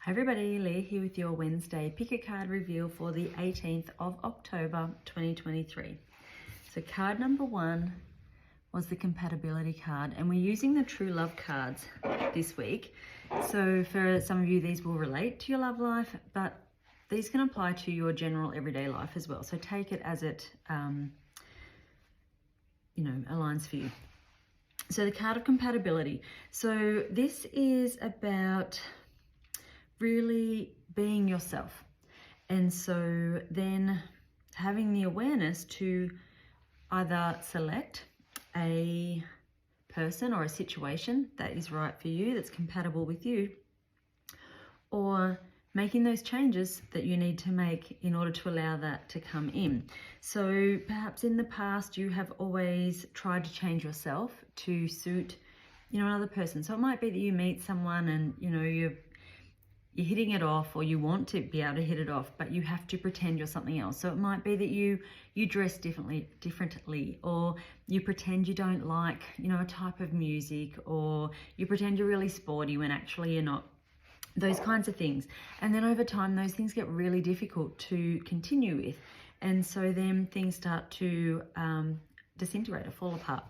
Hi everybody, Leah here with your Wednesday pick a card reveal for the 18th of October 2023. So card number 1 was the compatibility card, and we're using the true love cards this week. So for some of you, these will relate to your love life, but these can apply to your general everyday life as well. So take it as it aligns for you. So the card of compatibility. So this is about really being yourself. And so then having the awareness to either select a person or a situation that is right for you, that's compatible with you, or making those changes that you need to make in order to allow that to come in. So perhaps in the past you have always tried to change yourself to suit, another person. So it might be that you meet someone and, you're hitting it off, or you want to be able to hit it off, but you have to pretend you're something else. So it might be that you dress differently, or you pretend you don't like, a type of music, or you pretend you're really sporty when actually you're not. Those kinds of things. And then over time, those things get really difficult to continue with. And so then things start to disintegrate or fall apart.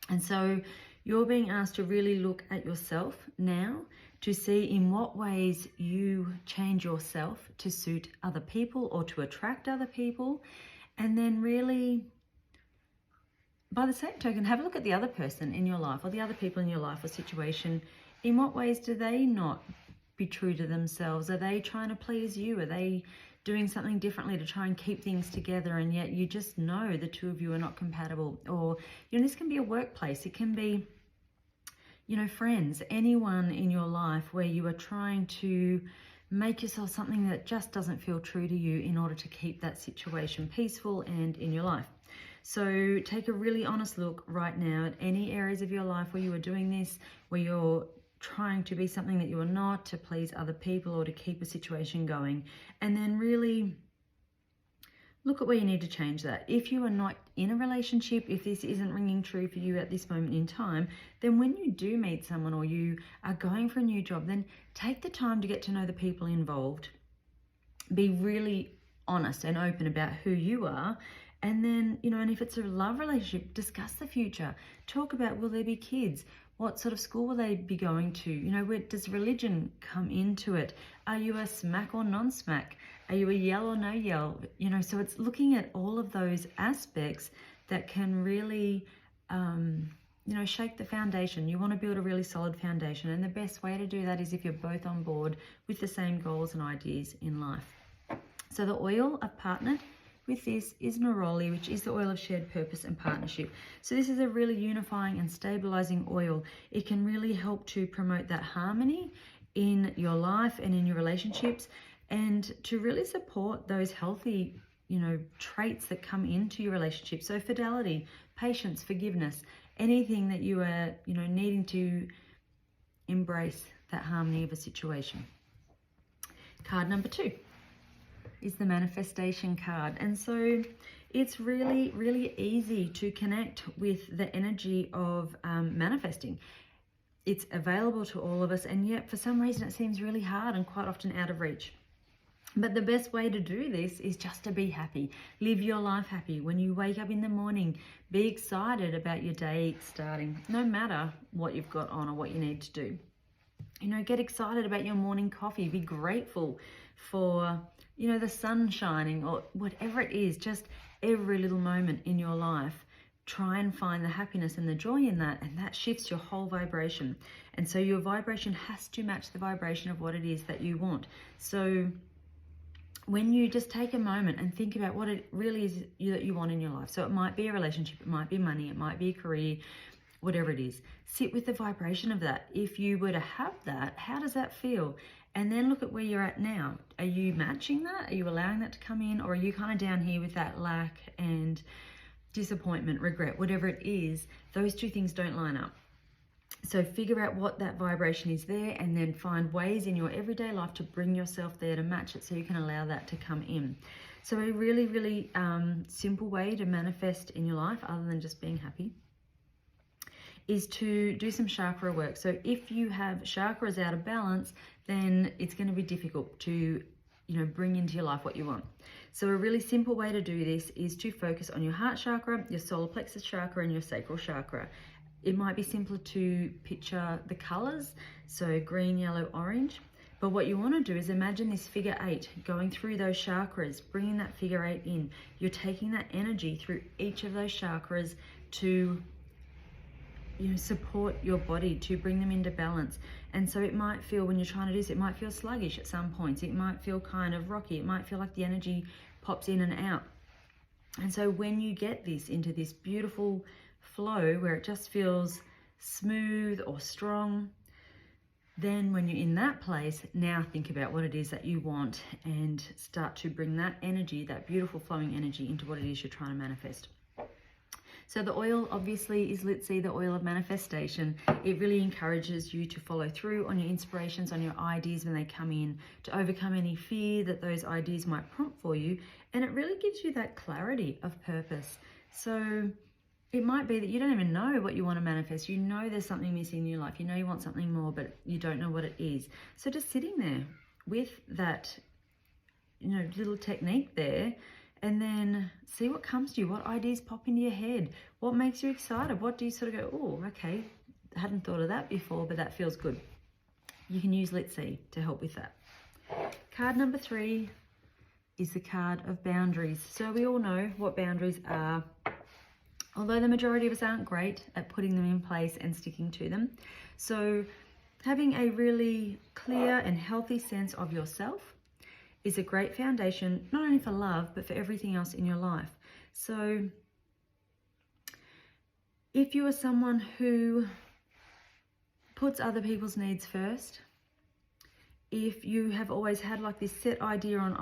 And so you're being asked to really look at yourself now to see in what ways you change yourself to suit other people or to attract other people. And then really, by the same token, have a look at the other person in your life, or the other people in your life or situation. In what ways do they not be true to themselves? Are they trying to please you? Are they doing something differently to try and keep things together, and yet you just know the two of you are not compatible? Or, this can be a workplace. It can be, friends, anyone in your life where you are trying to make yourself something that just doesn't feel true to you in order to keep that situation peaceful and in your life. So take a really honest look right now at any areas of your life where you are doing this, where you're trying to be something that you are not, to please other people or to keep a situation going. And then really look at where you need to change that. If you are not in a relationship, if this isn't ringing true for you at this moment in time, then when you do meet someone or you are going for a new job, then take the time to get to know the people involved. Be really honest and open about who you are. And then, and if it's a love relationship, discuss the future. Talk about, will there be kids? What sort of school will they be going to? Where does religion come into it? Are you a smack or non-smack? Are you a yell or no yell? So it's looking at all of those aspects that can really, shake the foundation. You want to build a really solid foundation. And the best way to do that is if you're both on board with the same goals and ideas in life. So the oil I've partnered with this is neroli, which is the oil of shared purpose and partnership. So this is a really unifying and stabilizing oil. It can really help to promote that harmony in your life and in your relationships, and to really support those healthy, traits that come into your relationship. So fidelity, patience, forgiveness, anything that you are, needing to embrace that harmony of a situation. Card number 2 is the manifestation card. And so it's really, really easy to connect with the energy of manifesting. It's available to all of us, and yet for some reason it seems really hard and quite often out of reach. But the best way to do this is just to be happy. Live your life happy. When you wake up in the morning, be excited about your day starting, no matter what you've got on or what you need to do. Get excited about your morning coffee. Be grateful for, the sun shining, or whatever it is. Just every little moment in your life, try and find the happiness and the joy in that, and that shifts your whole vibration. And so your vibration has to match the vibration of what it is that you want. So when you just take a moment and think about what it really is that you want in your life. So it might be a relationship, it might be money, it might be a career, whatever it is. Sit with the vibration of that. If you were to have that, how does that feel? And then look at where you're at now. Are you matching that? Are you allowing that to come in? Or are you kind of down here with that lack and disappointment, regret, whatever it is? Those two things don't line up. So figure out what that vibration is there, and then find ways in your everyday life to bring yourself there to match it, so you can allow that to come in. So a really, really simple way to manifest in your life, other than just being happy, is to do some chakra work. So if you have chakras out of balance, then it's going to be difficult to, bring into your life what you want. So a really simple way to do this is to focus on your heart chakra, your solar plexus chakra, and your sacral chakra. It might be simpler to picture the colors, so green, yellow, orange. But what you want to do is imagine this figure 8 going through those chakras, bringing that figure 8 in. You're taking that energy through each of those chakras to support your body, to bring them into balance. And so it might feel, when you're trying to do this, it might feel sluggish at some points. It might feel kind of rocky. It might feel like the energy pops in and out. And so when you get this into this beautiful flow where it just feels smooth or strong, then when you're in that place, now think about what it is that you want and start to bring that energy, that beautiful flowing energy, into what it is you're trying to manifest. So the oil obviously is Litsi, the oil of manifestation. It really encourages you to follow through on your inspirations, on your ideas when they come in, to overcome any fear that those ideas might prompt for you. And it really gives you that clarity of purpose. So it might be that you don't even know what you want to manifest. You know there's something missing in your life. You know you want something more, but you don't know what it is. So just sitting there with that, little technique there, and then see what comes to you. What ideas pop into your head? What makes you excited? What do you sort of go, oh, okay, I hadn't thought of that before, but that feels good. You can use Litsi to help with that. Card number 3 is the card of boundaries. So we all know what boundaries are, although the majority of us aren't great at putting them in place and sticking to them. So having a really clear and healthy sense of yourself is a great foundation, not only for love, but for everything else in your life. So if you are someone who puts other people's needs first, if you have always had like this set idea on,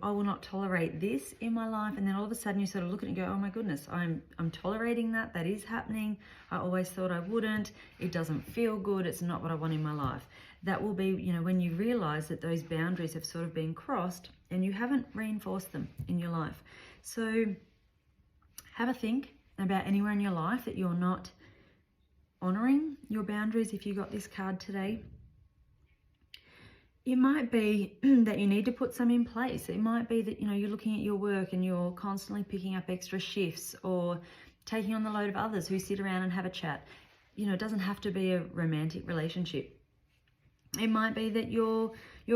I will not tolerate this in my life, and then all of a sudden you sort of look at it and go, oh my goodness, I'm tolerating that is happening. I always thought I wouldn't. It doesn't feel good. It's not what I want in my life. That will be, when you realize that those boundaries have sort of been crossed and you haven't reinforced them in your life. So have a think about anywhere in your life that you're not honoring your boundaries. If you got this card today, it might be that you need to put some in place. It might be that, you're looking at your work and you're constantly picking up extra shifts or taking on the load of others who sit around and have a chat. It doesn't have to be a romantic relationship. It might be that your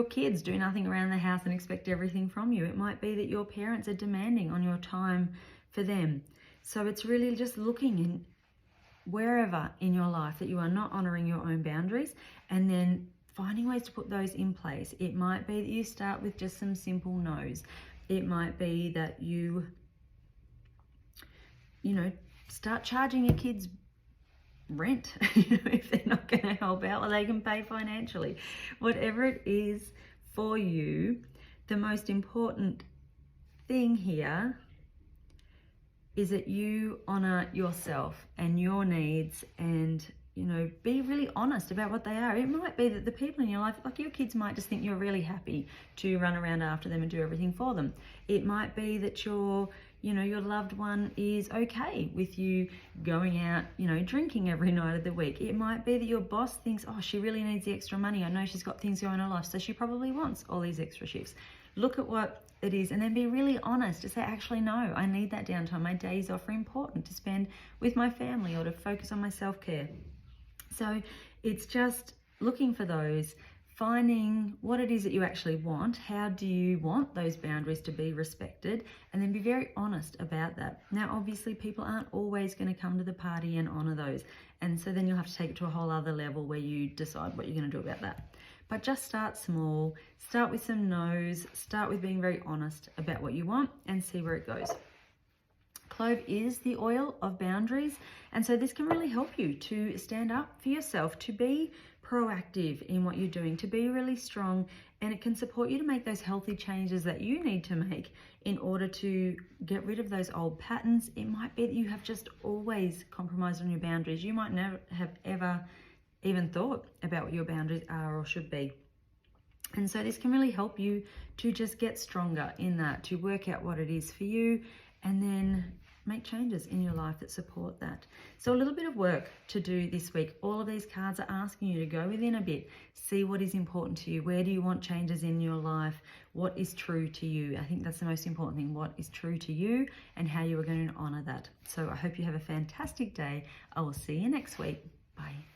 kids do nothing around the house and expect everything from you. It might be that your parents are demanding on your time for them. So it's really just looking in wherever in your life that you are not honoring your own boundaries, and then finding ways to put those in place. It might be that you start with just some simple no's. It might be that you, start charging your kids rent, if they're not going to help out, or they can pay financially. Whatever it is for you, the most important thing here is that you honor yourself and your needs, and be really honest about what they are. It might be that the people in your life, like your kids, might just think you're really happy to run around after them and do everything for them. It might be that your loved one is okay with you going out, drinking every night of the week. It might be that your boss thinks, oh, she really needs the extra money. I know she's got things going on in her life, so she probably wants all these extra shifts. Look at what it is, and then be really honest to say, actually, no, I need that downtime. My days off are important to spend with my family or to focus on my self-care. So it's just looking for those, finding what it is that you actually want. How do you want those boundaries to be respected? And then be very honest about that. Now, obviously, people aren't always going to come to the party and honor those. And so then you'll have to take it to a whole other level where you decide what you're going to do about that. But just start small, start with some no's, start with being very honest about what you want and see where it goes. Clove is the oil of boundaries, and so this can really help you to stand up for yourself, to be proactive in what you're doing, to be really strong, and it can support you to make those healthy changes that you need to make in order to get rid of those old patterns. It might be that you have just always compromised on your boundaries. You might never have ever even thought about what your boundaries are or should be. And so this can really help you to just get stronger in that, to work out what it is for you, and then make changes in your life that support that. So a little bit of work to do this week. All of these cards are asking you to go within a bit, see what is important to you. Where do you want changes in your life? What is true to you? I think that's the most important thing. What is true to you and how you are going to honor that. So I hope you have a fantastic day. I will see you next week. Bye.